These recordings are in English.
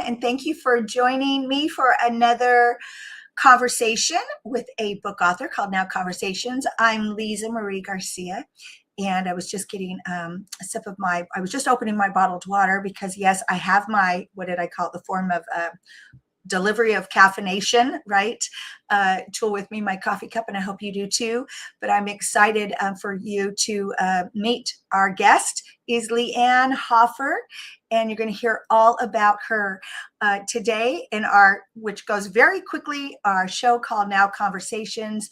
and thank you for joining me for another conversation with a book author called Now Conversations. I'm Lisa Marie Garcia, and I was just getting a sip of I was just opening my bottled water because, yes, I have what did I call it? The form of delivery of caffeination, right? Tool with me, my coffee cup, and I hope you do too. But I'm excited for you to meet our guest is Lianne Hofer, and you're going to hear all about her today in which goes very quickly, our show called Now Conversations.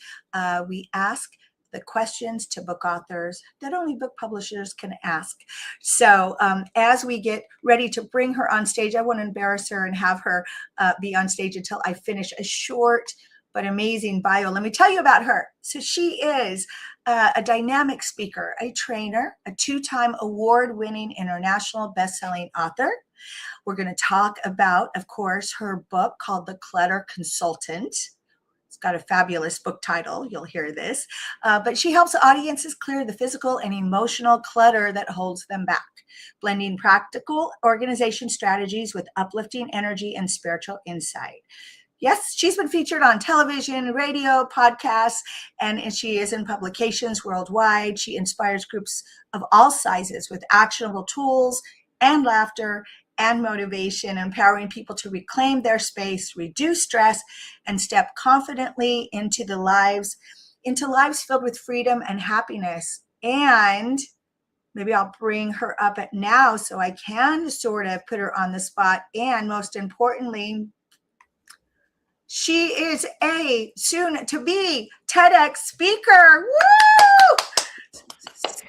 We ask the questions to book authors that only book publishers can ask. So as we get ready to bring her on stage, I want to embarrass her and have her be on stage until I finish a short but amazing bio. Let me tell you about her. So she is a dynamic speaker, a trainer, a 2-time award-winning international best-selling author. We're going to talk about, of course, her book called The Clutter Consultant. It's got a fabulous book title. You'll hear this. But she helps audiences clear the physical and emotional clutter that holds them back, blending practical organization strategies with uplifting energy and spiritual insight. Yes, she's been featured on television, radio, podcasts, and she is in publications worldwide. She inspires groups of all sizes with actionable tools and laughter and motivation, empowering people to reclaim their space, reduce stress, and step confidently into lives filled with freedom and happiness. And maybe I'll bring her up at now so I can sort of put her on the spot. And most importantly, she is a soon-to-be TEDx speaker. Woo!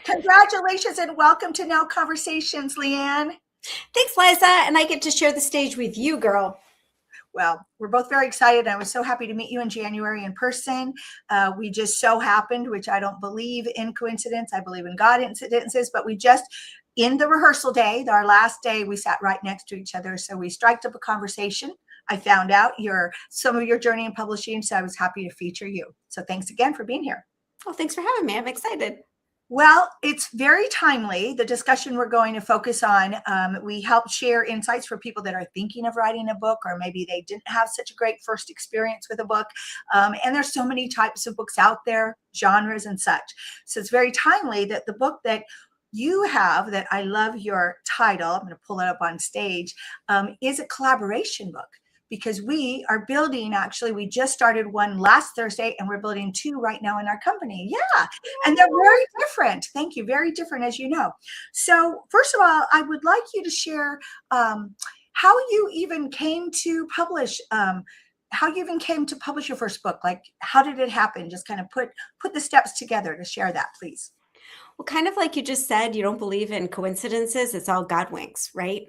Congratulations and welcome to Now Conversations, Lianne. Thanks, Liza, and I get to share the stage with you, girl. Well, we're both very excited. I was so happy to meet you in January in person. We just so happened, which I don't believe in coincidence. I believe in God incidences, but we just, in the rehearsal day, our last day, we sat right next to each other. So we striked up a conversation. I found out some of your journey in publishing, so I was happy to feature you. So thanks again for being here. Well, thanks for having me. I'm excited. Well, it's very timely. The discussion we're going to focus on, we help share insights for people that are thinking of writing a book, or maybe they didn't have such a great first experience with a book. And there's so many types of books out there, genres and such. So it's very timely that the book that you have, that I love your title, I'm going to pull it up on stage, is a collaboration book. Because we are building, actually, we just started one last Thursday and we're building 2 right now in our company. Yeah. And they're very different. Thank you. Very different, as you know. So first of all, I would like you to share how you even came to publish, your first book. Like, how did it happen? Just kind of put the steps together to share that, please. Well, kind of like you just said, you don't believe in coincidences. It's all God winks, right?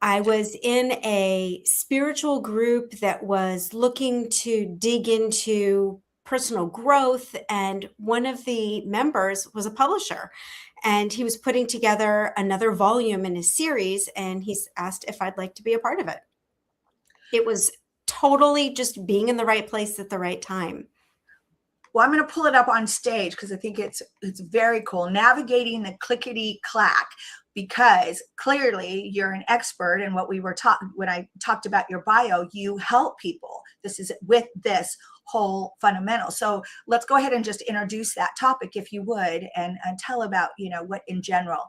I was in a spiritual group that was looking to dig into personal growth, and one of the members was a publisher, and he was putting together another volume in his series, and he's asked if I'd like to be a part of it. It was totally just being in the right place at the right time. Well, I'm going to pull it up on stage because I think it's very cool. Navigating the clickety-clack, because clearly you're an expert in what we were when I talked about your bio, you help people. This is with this whole fundamental. So let's go ahead and just introduce that topic, if you would, and tell about, what in general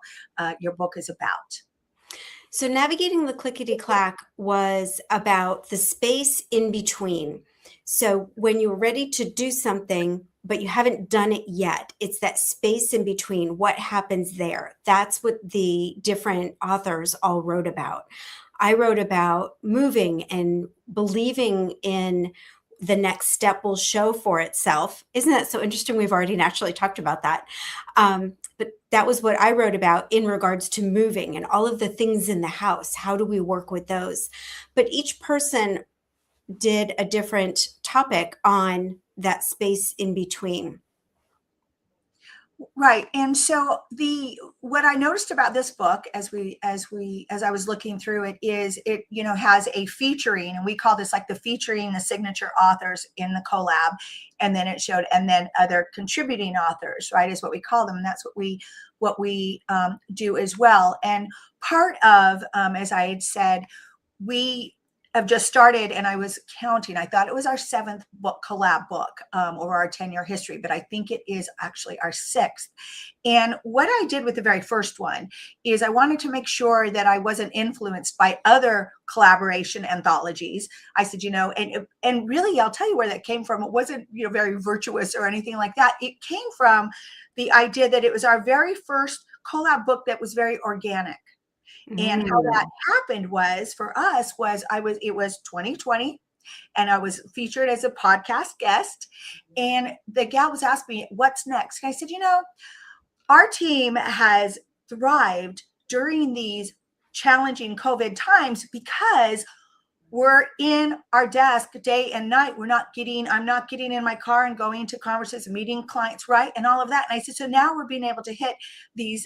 your book is about. So navigating the clickety-clack was about the space in between. So when you're ready to do something, but you haven't done it yet, it's that space in between. What happens there? That's what the different authors all wrote about. I wrote about moving and believing in the next step will show for itself. Isn't that so interesting? We've already naturally talked about that. But that was what I wrote about in regards to moving and all of the things in the house. How do we work with those? But each person did a different topic on that space in between. Right. And so what I noticed about this book as I was looking through it is it, has a featuring, and we call this like the featuring the signature authors in the collab. And then it showed, and then other contributing authors, right, is what we call them. And that's what we do as well. And part of, as I had said, we have just started, and I was counting. I thought it was our seventh book, collab book, over our 10-year history, but I think it is actually our sixth. And what I did with the very first one is I wanted to make sure that I wasn't influenced by other collaboration anthologies. I said, and really, I'll tell you where that came from. It wasn't, very virtuous or anything like that. It came from the idea that it was our very first collab book that was very organic. And how that happened was, for us, it was 2020, and I was featured as a podcast guest, and the gal was asking me, what's next? And I said, our team has thrived during these challenging COVID times because we're in our desk day and night. I'm not getting in my car and going to conferences and meeting clients, right? And all of that. And I said, so now we're being able to hit these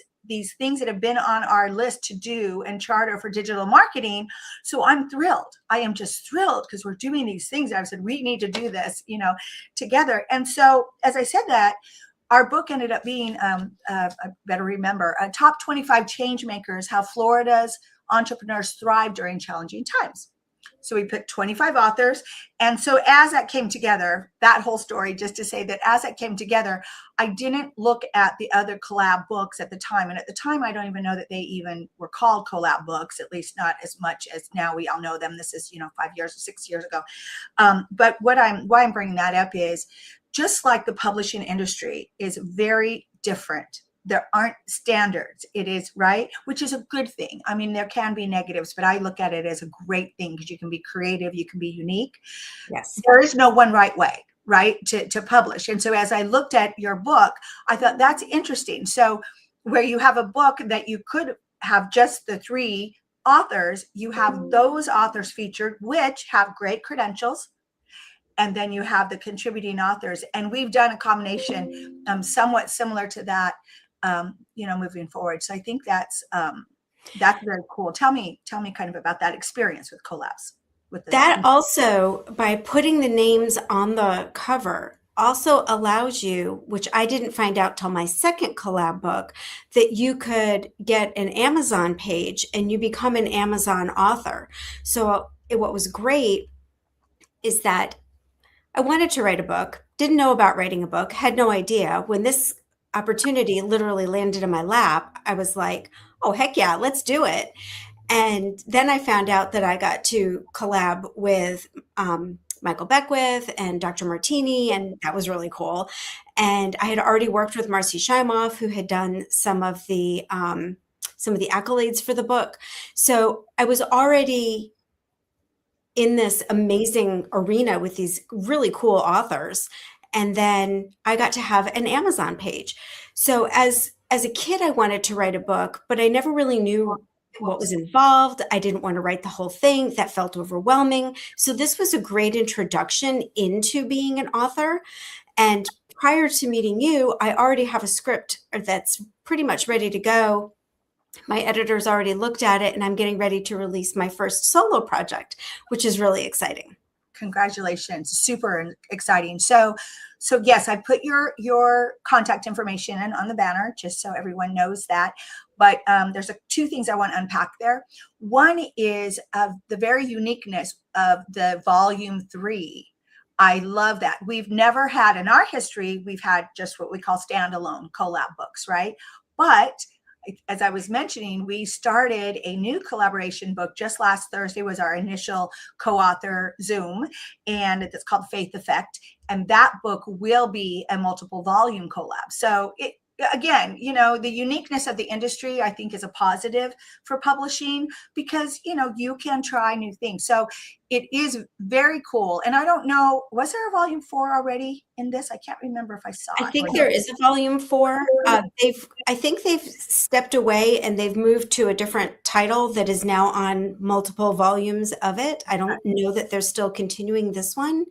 things that have been on our list to do and charter for digital marketing. So I'm thrilled. I am just thrilled because we're doing these things. I've said, we need to do this, together. And so, as I said that, our book ended up being, I better remember, top 25 change makers, how Florida's entrepreneurs thrive during challenging times. So we put 25 authors. And so as that came together, that whole story, just to say that as that came together, I didn't look at the other collab books at the time. And at the time, I don't even know that they even were called collab books, at least not as much as now we all know them. This is, 5 years or 6 years ago. But why I'm bringing that up is just like the publishing industry is very different. There aren't standards. It is, right, which is a good thing. I mean, there can be negatives, but I look at it as a great thing because you can be creative, you can be unique. Yes. There is no one right way, right, to publish. And so as I looked at your book, I thought that's interesting. So where you have a book that you could have just the 3 authors, you have those authors featured, which have great credentials. And then you have the contributing authors. And we've done a combination somewhat similar to that, moving forward. So I think that's very cool. Tell me kind of about that experience with collabs. That also, by putting the names on the cover, also allows you, which I didn't find out till my second collab book, that you could get an Amazon page and you become an Amazon author. So what was great is that I wanted to write a book, didn't know about writing a book, had no idea. When this opportunity literally landed in my lap, I was like, oh, heck yeah, let's do it. And then I found out that I got to collab with Michael Beckwith and Dr. Martini, and that was really cool. And I had already worked with Marcy Shimoff, who had done some of the accolades for the book. So I was already in this amazing arena with these really cool authors. And then I got to have an Amazon page. So as a kid, I wanted to write a book, but I never really knew what was involved. I didn't want to write the whole thing. That felt overwhelming. So this was a great introduction into being an author. And prior to meeting you, I already have a script that's pretty much ready to go. My editor's already looked at it, and I'm getting ready to release my first solo project, which is really exciting. Congratulations. Super exciting. So yes, I put your contact information in on the banner just so everyone knows that. But there's 2 things I want to unpack there. One is the very uniqueness of the volume 3. I love that. We've never had in our history, we've had just what we call standalone collab books, right? But as I was mentioning, we started a new collaboration book just last Thursday was our initial co-author Zoom, and it's called Faith Effect. And that book will be a multiple volume collab. So again, the uniqueness of the industry, I think, is a positive for publishing because, you can try new things. So it is very cool. And I don't know, was there a volume 4 already in this? I can't remember if I saw it. I think there is a volume 4. I think they've stepped away and they've moved to a different title that is now on multiple volumes of it. I don't know that they're still continuing this one.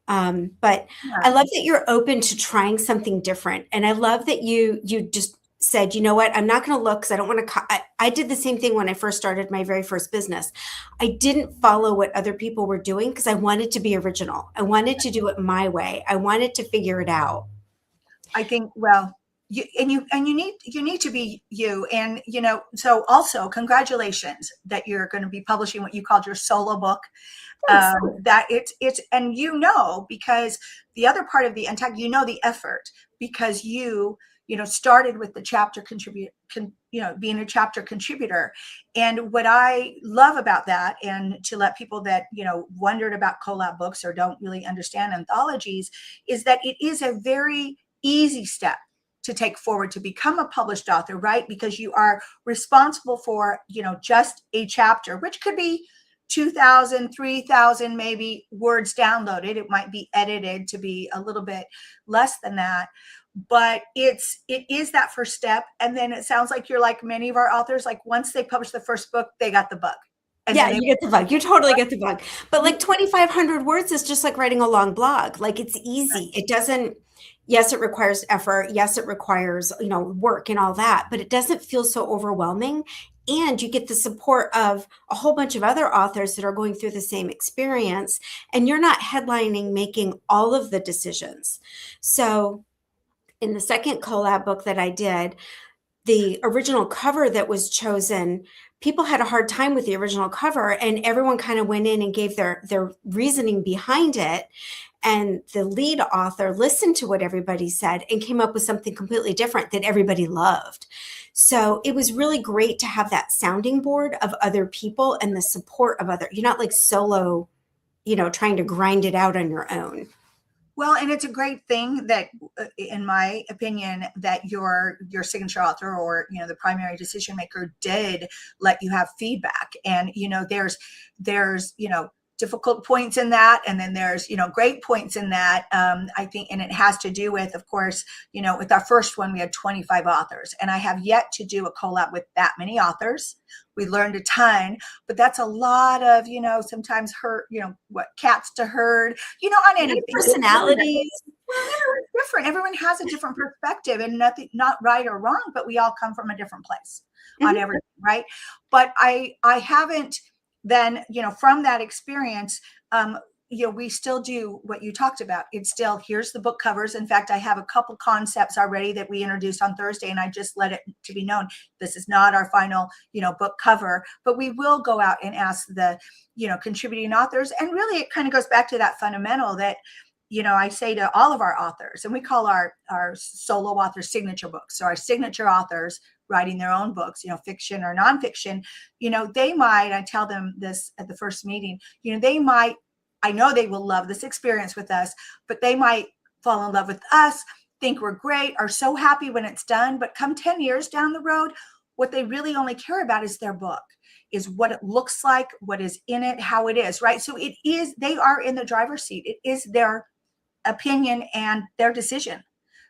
But yeah. I love that you're open to trying something different. And I love that you just said, you know what, I'm not going to look because I don't want to. I did the same thing when I first started my very first business. I didn't follow what other people were doing because I wanted to be original. I wanted to do it my way. I wanted to figure it out. I think, well, you need to be you. And so also congratulations that you're going to be publishing what you called your solo book. Thanks. That it's and because the other part of the untagged, the effort, because you started with the chapter being a chapter contributor. And what I love about that, and to let people that wondered about collab books or don't really understand anthologies, is that it is a very easy step to take forward to become a published author, right? Because you are responsible for just a chapter, which could be 2,000, 3,000 maybe words downloaded. It might be edited to be a little bit less than that, but it is that first step. And then it sounds like you're like many of our authors, like once they publish the first book, they got the bug. And yeah, you get the bug. You totally get the bug. But like 2,500 words is just like writing a long blog. Like it's easy. It doesn't, yes, it requires effort. Yes, it requires, work and all that, but it doesn't feel so overwhelming. And you get the support of a whole bunch of other authors that are going through the same experience. And you're not headlining, making all of the decisions. So in the second collab book that I did, the original cover that was chosen, people had a hard time with the original cover, and everyone kind of went in and gave their reasoning behind it. And the lead author listened to what everybody said and came up with something completely different that everybody loved. So it was really great to have that sounding board of other people and the support of other, you're not like solo, trying to grind it out on your own. Well, and it's a great thing that, in my opinion, that your signature author or the primary decision maker did let you have feedback. And there's difficult points in that, and then there's great points in that. I think, and it has to do with, of course, with our first one we had 25 authors, and I have yet to do a collab with that many authors. We learned a ton, but that's a lot of sometimes what cats to herd on anything. Personalities. Well, everyone's different. Everyone has a different perspective, and nothing, not right or wrong, but we all come from a different place on everything, right? But I haven't then, from that experience, we still do what you talked about. It's still, here's the book covers. In fact, I have a couple concepts already that we introduced on Thursday, and I just let it to be known, this is not our final, book cover, but we will go out and ask the, contributing authors. And really, it kind of goes back to that fundamental that, I say to all of our authors, and we call our solo author signature books. So our signature authors writing their own books, fiction or nonfiction, they might, I tell them this at the first meeting, they might, I know they will love this experience with us, but they might fall in love with us, think we're great, are so happy when it's done. But come 10 years down the road, what they really only care about is their book, is what it looks like, what is in it, how it is, right? So they are in the driver's seat. It is their opinion and their decision.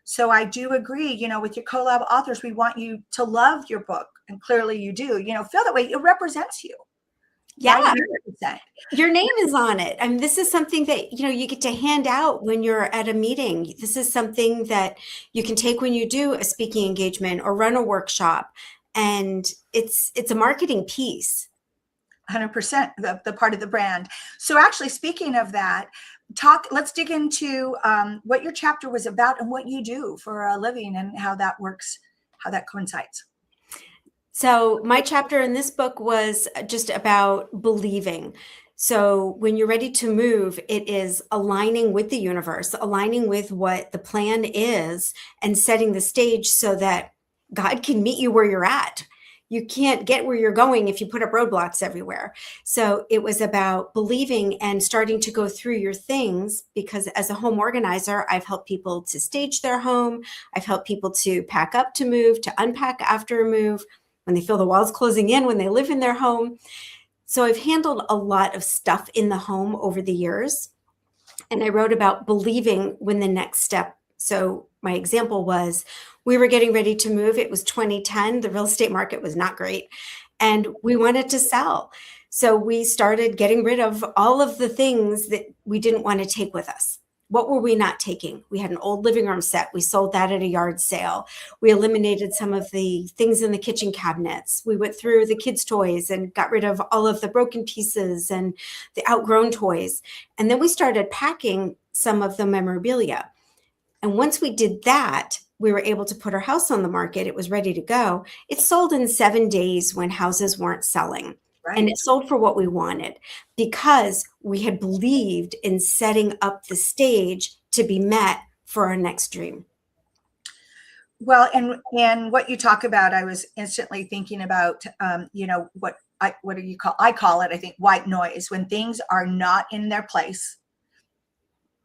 So I do agree, with your collab authors, we want you to love your book. And clearly you do, feel that way. It represents you. Yeah. 100%. Your name is on it. I mean, this is something that, you get to hand out when you're at a meeting. This is something that you can take when you do a speaking engagement or run a workshop. And it's a marketing piece. 100%, the part of the brand. So actually, speaking of that, let's dig into what your chapter was about and what you do for a living and how that works, how that coincides. So my chapter in this book was just about believing. So when you're ready to move, it is aligning with the universe, aligning with what the plan is, and setting the stage so that God can meet you where you're at. You can't get where you're going if you put up roadblocks everywhere. So it was about believing and starting to go through your things, because as a home organizer, I've helped people to stage their home. I've helped people to pack up to move, to unpack after a move, when they feel the walls closing in, when they live in their home. So I've handled a lot of stuff in the home over the years. And I wrote about believing when the next step. So my example was, we were getting ready to move. It was 2010. The real estate market was not great, and we wanted to sell. So we started getting rid of all of the things that we didn't want to take with us. What were we not taking? We had an old living room set. We sold that at a yard sale. We eliminated some of the things in the kitchen cabinets. We went through the kids' toys and got rid of all of the broken pieces and the outgrown toys. And then we started packing some of the memorabilia. And once we did that, we were able to put our house on the market. It was ready to go. It sold in 7 days when houses weren't selling. And Right. it sold for what we wanted because we had believed in setting up the stage to be met for our next dream. Well, and what you talk about, I was instantly thinking about, what do you call? I call it, I think, white noise. When things are not in their place,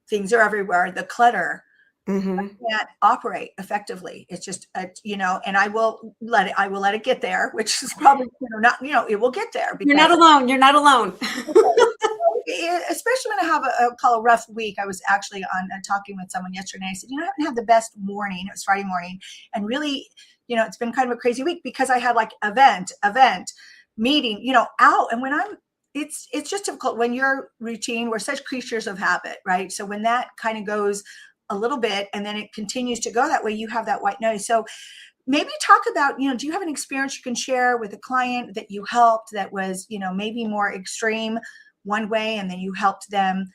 things are everywhere. The clutter Mm-hmm. can't operate effectively. It's just, and I will let it get there, which is probably not, it will get there You're because not alone. You're not alone. especially when I have a rough week. I was actually on talking with someone yesterday. I said, I haven't had the best morning. It was Friday morning, and really, it's been kind of a crazy week because I had like event, meeting, out, and it's just difficult when you're routine. We're such creatures of habit, right? So when that kind of goes a little bit and then it continues to go that way, you have that white noise. So maybe talk about, do you have an experience you can share with a client that you helped that was, maybe more extreme one way, and then you helped them,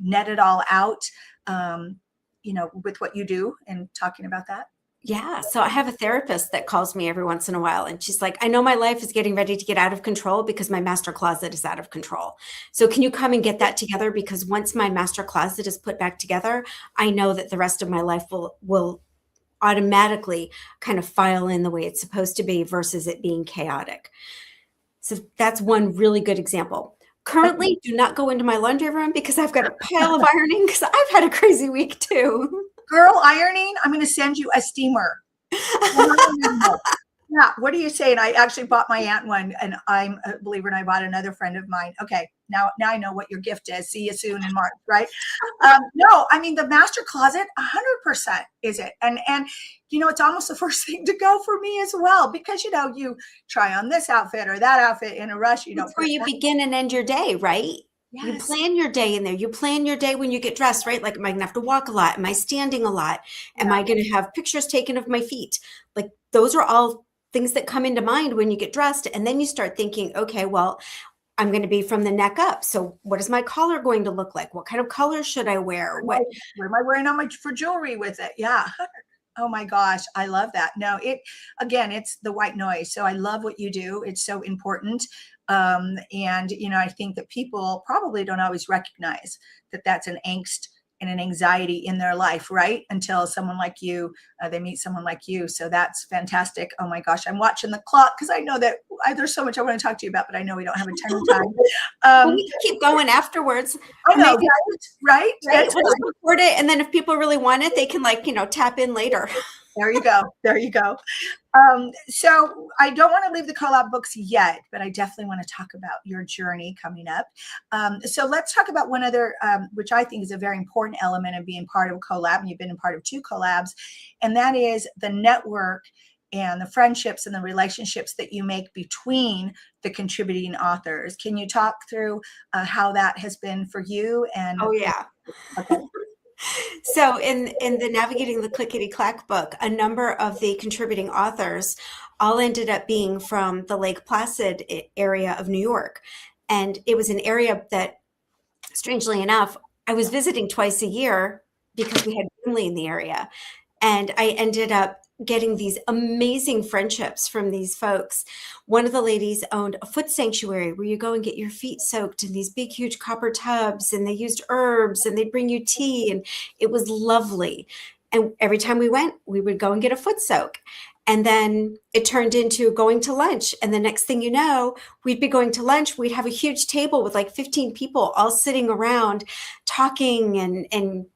net it all out, with what you do, and talking about that? Yeah. So I have a therapist that calls me every once in a while, and she's like, I know my life is getting ready to get out of control because my master closet is out of control. So can you come and get that together? Because once my master closet is put back together, I know that the rest of my life will automatically kind of file in the way it's supposed to be versus it being chaotic. So that's one really good example. Currently, do not go into my laundry room because I've got a pile of ironing because I've had a crazy week too. Girl, ironing, I'm going to send you a steamer. Yeah, what are you saying? I actually bought my aunt one, and I'm a believer, and I bought another friend of mine. Okay, now I know what your gift is. See you soon in March, right? No, I mean the master closet, 100% is it, and it's almost the first thing to go for me as well, because you try on this outfit or that outfit in a rush. You don't It's where you begin and end your day, right? You Yes. plan your day in there. You plan your day when you get dressed, right? Like, am I going to have to walk a lot? Am I standing a lot? Am I going to have pictures taken of my feet? Like, those are all things that come into mind when you get dressed. And then you start thinking, okay, well, I'm going to be from the neck up. So what is my collar going to look like? What kind of color should I wear? What am I wearing for jewelry with it? Yeah. Oh my gosh, I love that. No, it's the white noise. So I love what you do. It's so important. And I think that people probably don't always recognize that that's an angst and an anxiety in their life, right? Until they meet someone like you. So that's fantastic. Oh my gosh, I'm watching the clock because I know that there's so much I want to talk to you about, but I know we don't have a ton of time. Well, we can keep going afterwards. I know, Maybe, right? right? We'll just record it, and then if people really want it, they can tap in later. There you go. There you go. So I don't want to leave the collab books yet, but I definitely want to talk about your journey coming up. So let's talk about one other, which I think is a very important element of being part of a collab, and you've been a part of 2 collabs, and that is the network and the friendships and the relationships that you make between the contributing authors. Can you talk through how that has been for you? And Oh, yeah. Okay. So in the Navigating the Clickety Clack book, a number of the contributing authors all ended up being from the Lake Placid area of New York. And it was an area that, strangely enough, I was visiting twice a year because we had family in the area. And I ended up getting these amazing friendships from these folks. One of the ladies owned a foot sanctuary where you go and get your feet soaked in these big, huge copper tubs, and they used herbs, and they'd bring you tea, and it was lovely. And every time we went, we would go and get a foot soak. And then it turned into going to lunch. And the next thing you know, we'd be going to lunch. We'd have a huge table with like 15 people all sitting around talking and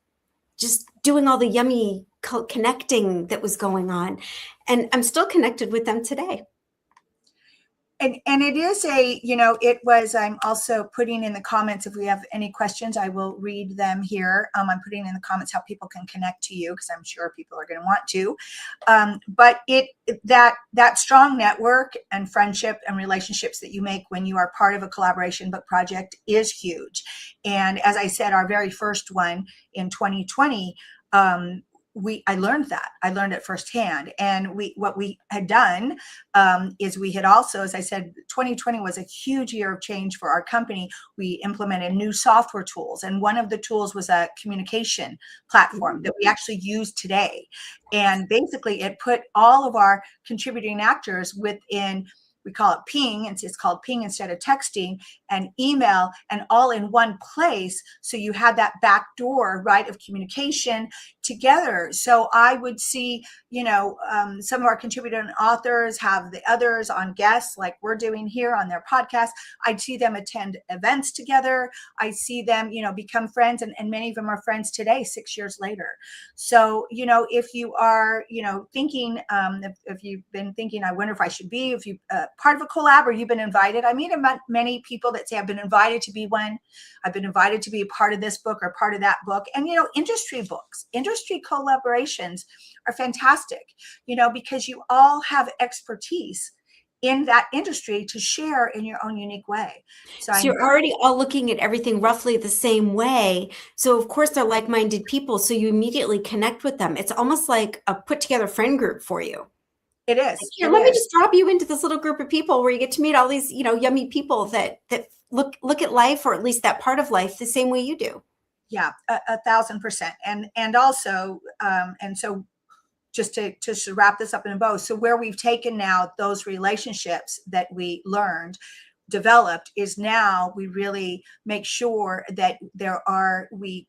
just doing all the yummy connecting that was going on. And I'm still connected with them today. And it is it was, I'm also putting in the comments, if we have any questions, I will read them here. I'm putting in the comments how people can connect to you, because I'm sure people are going to want to. But that strong network and friendship and relationships that you make when you are part of a collaboration book project is huge. And as I said, our very first one in 2020, I learned that. I learned it firsthand. And what we had done is we had also, as I said, 2020 was a huge year of change for our company. We implemented new software tools, and one of the tools was a communication platform that we actually use today. And basically, it put all of our contributing actors within, we call it ping, and it's called ping instead of texting, and email, and all in one place. So you had that back door, right, of communication together. So I would see, some of our contributing authors have the others on guests like we're doing here on their podcast. I'd see them attend events together. I see them, become friends, and many of them are friends today, 6 years later. So, if you are, thinking, if you've been thinking, I wonder if I should be, if you part of a collab or you've been invited. I meet many people that say I've been invited to be one. I've been invited to be a part of this book or part of that book. And, industry books, industry collaborations are fantastic, because you all have expertise in that industry to share in your own unique way. So you're already all looking at everything roughly the same way. So of course they're like-minded people. So you immediately connect with them. It's almost like a put together friend group for you. It is. Here, let me just drop you into this little group of people where you get to meet all these, yummy people that look at life, or at least that part of life, the same way you do. Yeah, 1,000%. And also, and so just to wrap this up in a bow. So where we've taken now those relationships that we learned, developed, is now we really make sure that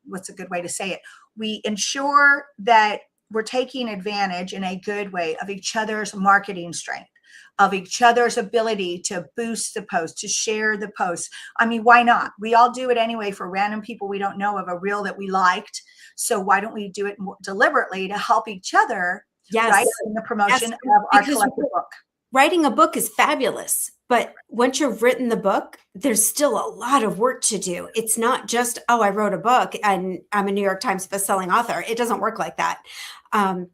what's a good way to say it? We ensure that we're taking advantage in a good way of each other's marketing strength, of each other's ability to boost the post, to share the posts. I mean, why not? We all do it anyway for random people we don't know of, a reel that we liked. So why don't we do it more deliberately to help each other, yes, right, in the promotion of our collective book? Writing a book is fabulous, but once you've written the book, there's still a lot of work to do. It's not just, oh, I wrote a book and I'm a New York Times bestselling author. It doesn't work like that.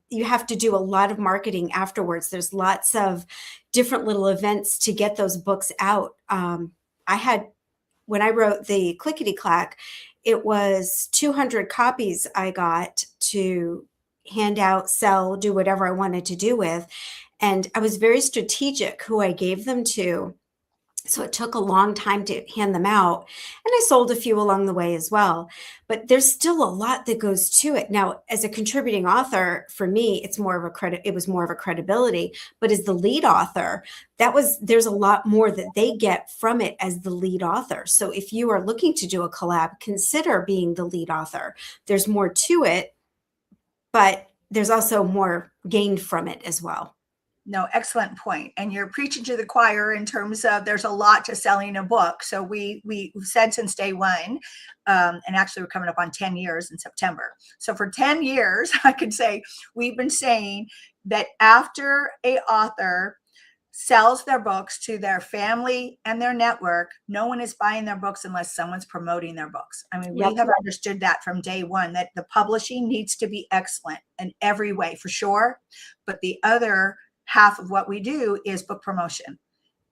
You have to do a lot of marketing afterwards. There's lots of different little events to get those books out. When I wrote the Clickety Clack, it was 200 copies I got to hand out, sell, do whatever I wanted to do with. And I was very strategic who I gave them to. So it took a long time to hand them out. And I sold a few along the way as well. But there's still a lot that goes to it. Now, as a contributing author, for me, it was more of a credibility. But as the lead author, there's a lot more that they get from it as the lead author. So if you are looking to do a collab, consider being the lead author. There's more to it, but there's also more gained from it as well. No, excellent point. And you're preaching to the choir in terms of there's a lot to selling a book. So we've said since day one, and actually we're coming up on 10 years in September. So for 10 years, I could say we've been saying that after a author sells their books to their family and their network, no one is buying their books unless someone's promoting their books. I mean, we have understood that from day one, that the publishing needs to be excellent in every way, for sure. But the other half of what we do is book promotion.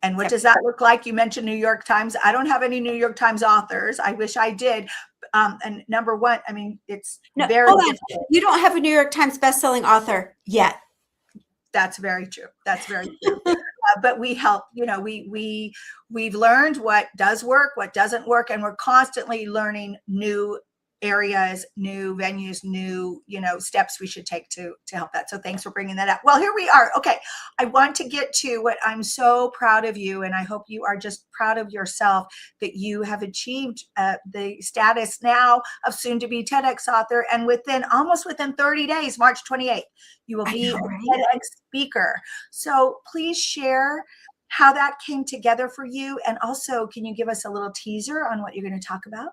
And what does that look like? You mentioned New York Times. I don't have any New York Times authors. I wish I did. And number one, I mean, it's very difficult. You don't have a New York Times bestselling author yet. That's very true. That's very true. But we help, we've learned what does work, what doesn't work, and we're constantly learning new areas, new venues, new, steps we should take to help that. So thanks for bringing that up. Well, here we are. Okay. I want to get to what I'm so proud of you. And I hope you are just proud of yourself that you have achieved the status now of soon to be TEDx author. And almost within 30 days, March 28th, you will be a TEDx speaker. So please share how that came together for you. And also, can you give us a little teaser on what you're going to talk about?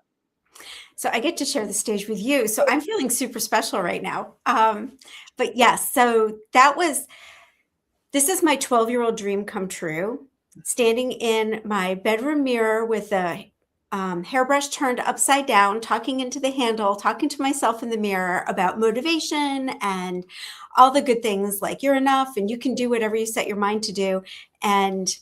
So I get to share the stage with you. So I'm feeling super special right now. But yes, so this is my 12-year-old dream come true. Standing in my bedroom mirror with a hairbrush turned upside down, talking into the handle, talking to myself in the mirror about motivation and all the good things like you're enough and you can do whatever you set your mind to do. And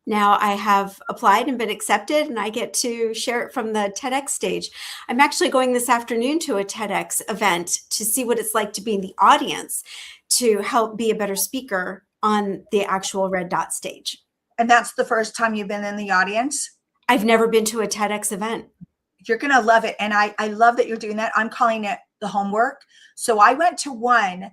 Now I have applied and been accepted, and I get to share it from the TEDx stage. I'm actually going this afternoon to a TEDx event to see what it's like to be in the audience to help be a better speaker on the actual red dot stage. And that's the first time you've been in the audience? I've never been to a TEDx event. You're going to love it. And I love that you're doing that. I'm calling it the homework. So I went to one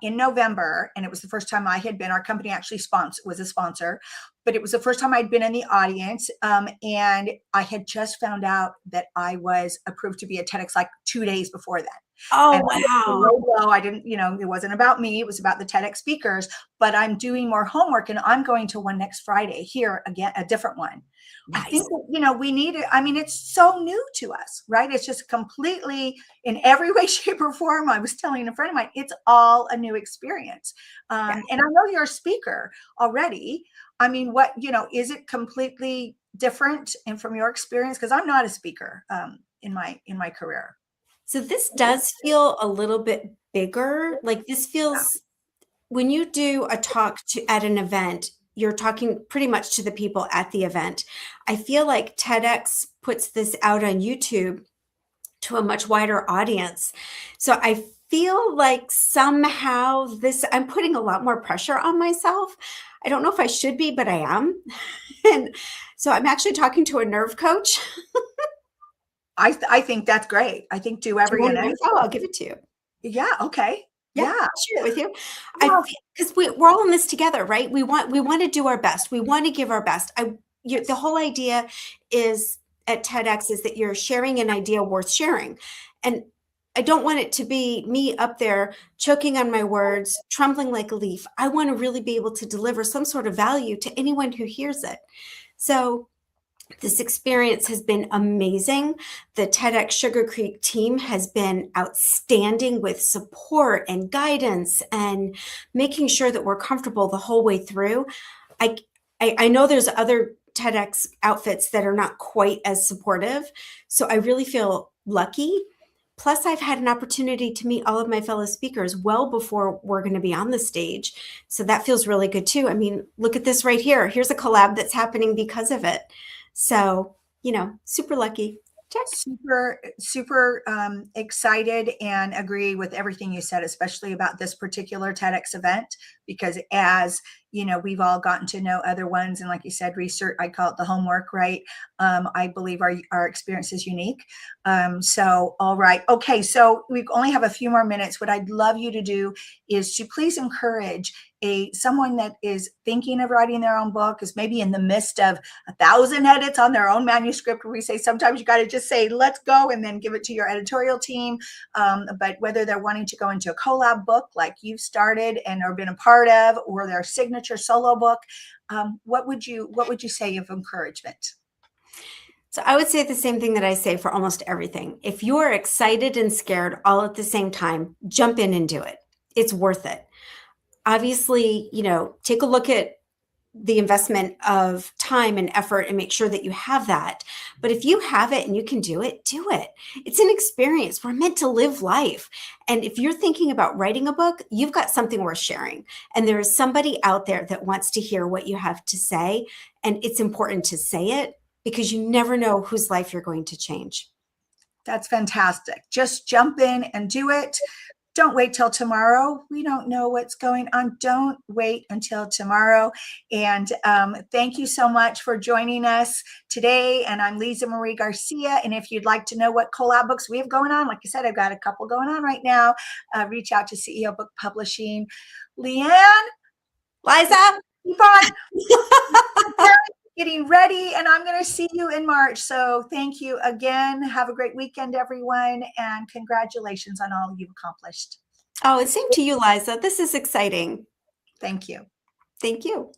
in November, and it was the first time I had been. Our company actually was a sponsor, but it was the first time I'd been in the audience. And I had just found out that I was approved to be a TEDx like 2 days before that. Oh, And wow. I didn't, it wasn't about me. It was about the TEDx speakers, but I'm doing more homework, and I'm going to one next Friday here again, a different one. I Nice. think that, we need it. I mean, it's so new to us, right? It's just completely in every way, shape, or form. I was telling a friend of mine, it's all a new experience. Yeah. And I know you're a speaker already. I mean, is it completely different and from your experience? Because I'm not a speaker in my career. So this does feel a little bit bigger. Like this feels, when you do a talk at an event, you're talking pretty much to the people at the event. I feel like TEDx puts this out on YouTube to a much wider audience. So I feel like somehow I'm putting a lot more pressure on myself. I don't know if I should be, but I am. And so I'm actually talking to a nerve coach. I think that's great. I think do every event. I'll give it to you. Yeah. Okay. Yeah, Yeah. I'll share it with you. Well, Because we're all in this together, right? We want to do our best. We want to give our best. The whole idea is at TEDx is that you're sharing an idea worth sharing, and I don't want it to be me up there choking on my words, trembling like a leaf. I want to really be able to deliver some sort of value to anyone who hears it. So this experience has been amazing. The TEDx Sugar Creek team has been outstanding with support and guidance and making sure that we're comfortable the whole way through. I know there's other TEDx outfits that are not quite as supportive, so I really feel lucky. Plus, I've had an opportunity to meet all of my fellow speakers well before we're going to be on the stage. So that feels really good too. I mean, look at this right here. Here's a collab that's happening because of it. So, super lucky. Check. Super, super excited and agree with everything you said, especially about this particular TEDx event, because as we've all gotten to know other ones. And like you said, research, I call it the homework, right? I believe our experience is unique. So, all right. Okay. So we only have a few more minutes. What I'd love you to do is to please encourage someone that is thinking of writing their own book, is maybe in the midst of 1,000 edits on their own manuscript, where we say sometimes you got to just say, let's go, and then give it to your editorial team. But whether they're wanting to go into a collab book like you've started and or been a part of, or their signature solo book, what would you say of encouragement? So I would say the same thing that I say for almost everything. If you are excited and scared all at the same time, jump in and do it. It's worth it. Obviously, take a look at the investment of time and effort and make sure that you have that. But if you have it and you can do it, do it. It's an experience. We're meant to live life. And if you're thinking about writing a book, you've got something worth sharing. And there is somebody out there that wants to hear what you have to say. And it's important to say it because you never know whose life you're going to change. That's fantastic. Just jump in and do it. Don't wait till tomorrow. We don't know what's going on. Don't wait until tomorrow. And thank you so much for joining us today. And I'm Lisa Marie Garcia. And if you'd like to know what collab books we have going on, like I said, I've got a couple going on right now. Reach out to CEO Book Publishing. Lianne, Liza, keep on getting ready, and I'm going to see you in March. So thank you again. Have a great weekend, everyone, and congratulations on all you've accomplished. Oh, and same to you, Liza. This is exciting. Thank you. Thank you.